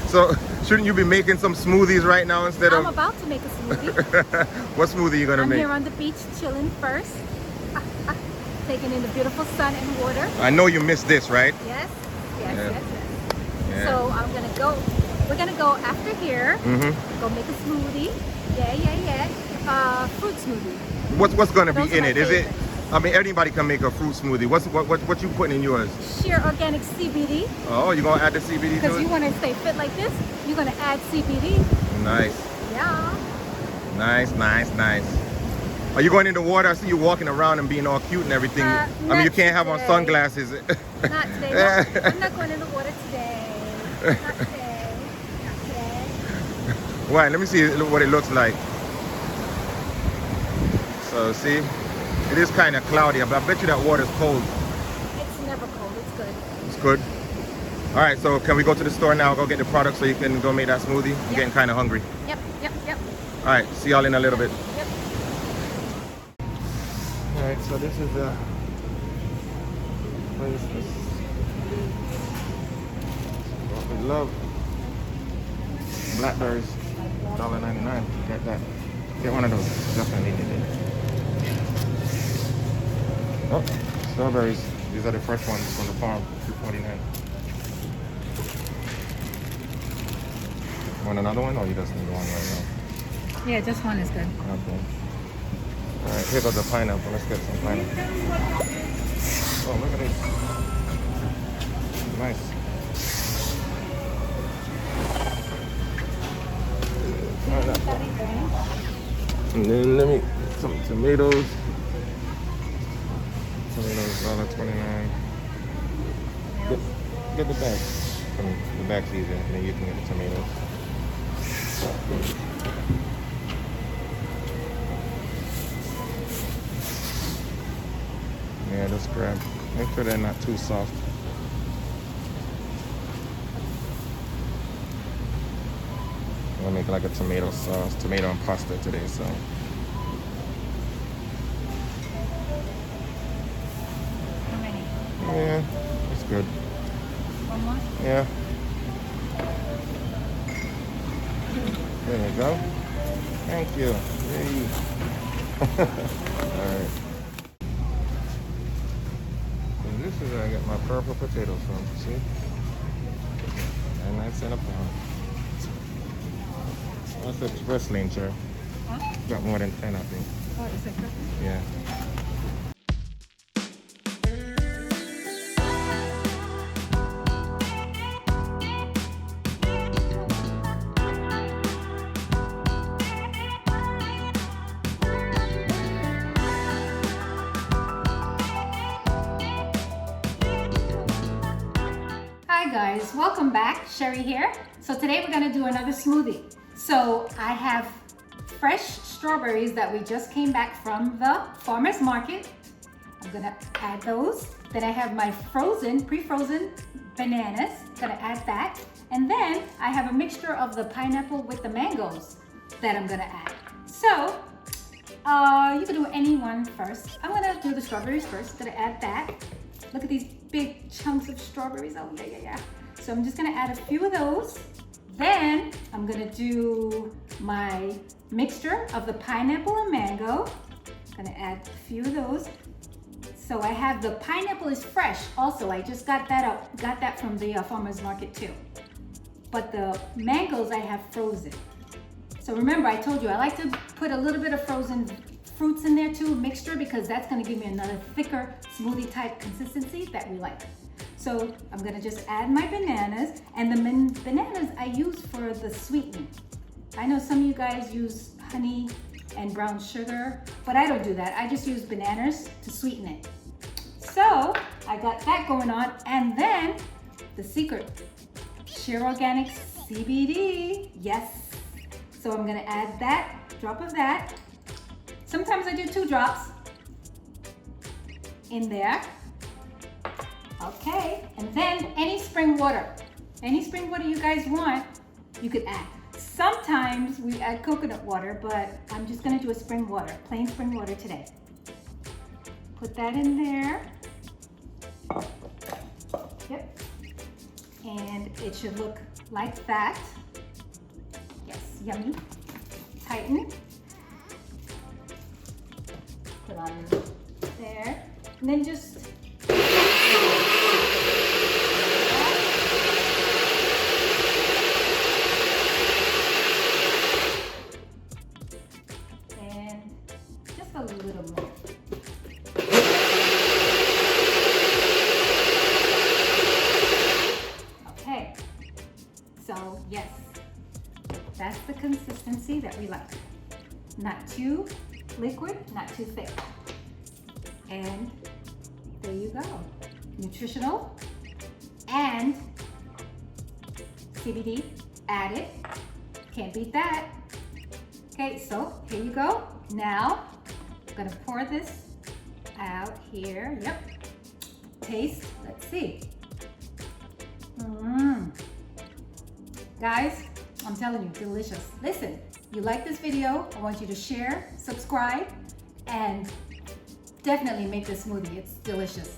So shouldn't you be making some smoothies right now instead I'm of? about to make a smoothie. What smoothie you gonna I'm make? here on the beach chilling first. Taking in the beautiful sun and water. I know you missed this, right? Yes, yes, Yeah. yes, yes. Yeah. So we're gonna go after here, go make a smoothie. Yeah. Fruit smoothie. What's gonna be Those are in my it? Is it? favorites. I mean, anybody can make a fruit smoothie. What you putting in yours? SHER Organics CBD. Oh, you gonna add the CBD Because to you it? want to stay fit like this, you're gonna add CBD. Nice, Yeah. nice. Are you going in the water? I see you walking around and being all cute and everything. I mean, not you can't have on today. sunglasses. Not today. No, I'm not going in the water today. Not today. Not today. Why? Let me see what it looks like. So see, it is kind of cloudy, but I bet you that water's cold. It's never cold. It's good. It's good. All right, so can we go to the store now? Go get the product so you can go make that smoothie. I'm getting kind of hungry. Yep. All right, see y'all in a little bit. Yep. All right, so this is the place. What we love. Blackberries, $1.99. Get that. Get one of those. Definitely need it. Oh, strawberries. These are the fresh ones from the farm. $2.49. Want another one, or you just need one right now? Yeah, just one is good. Okay. All right, here goes the pineapple. Let's get some pineapple. Oh, look at this. Nice. And then let me some tomatoes. Tomatoes, $1.29. Get the bag. The bag's easier, and then you can get the tomatoes. Yeah, just grab. Make sure they're not too soft. I'm gonna make like a tomato sauce, tomato and pasta today, so. How many? Yeah, it's good. One more? Yeah. There you go. Thank you. Yay. Alright. And this is where I get my purple potatoes from, see? 99 cents a pound. That's a express lane, sir. Huh? Got more than 10, I think. Oh, it's like Yeah. Hi guys, welcome back. Sherry here. So today we're gonna do another smoothie. So I have fresh strawberries that we just came back from the farmer's market. I'm gonna add those. Then I have my pre-frozen bananas. Gonna add that. And then I have a mixture of the pineapple with the mangoes that I'm gonna add. So you can do any one first. I'm gonna do the strawberries first. Gonna add that. Look at these big chunks of strawberries. Oh, yeah. So I'm just gonna add a few of those. Then I'm gonna do my mixture of the pineapple and mango. Gonna add a few of those. So I have the pineapple is fresh. Also, I just got that from the farmer's market too. But the mangoes I have frozen. So remember, I told you I like to put a little bit of frozen fruits in there too, mixture, because that's gonna give me another thicker smoothie type consistency that we like. So I'm gonna just add my bananas, and the bananas I use for the sweetening. I know some of you guys use honey and brown sugar, but I don't do that. I just use bananas to sweeten it. So I got that going on, and then the secret, SHER Organics CBD, yes. So I'm gonna add that, drop of that. Sometimes I do 2 drops in there. Okay, and then any spring water you guys want, you could add. Sometimes we add coconut water, but I'm just gonna do a spring water, plain spring water today. Put that in there. Yep. And it should look like that. Yes, yummy. Tighten. Put on there. And then just and just a little more. Okay, so yes, that's the consistency that we like. Not too liquid, not too thick. And there you go. Nutritional and CBD added. Can't beat that. Okay, so here you go. Now, I'm gonna pour this out here. Yep. Taste, let's see. Guys, I'm telling you, delicious. Listen, you like this video, I want you to share, subscribe, and definitely make this smoothie. It's delicious.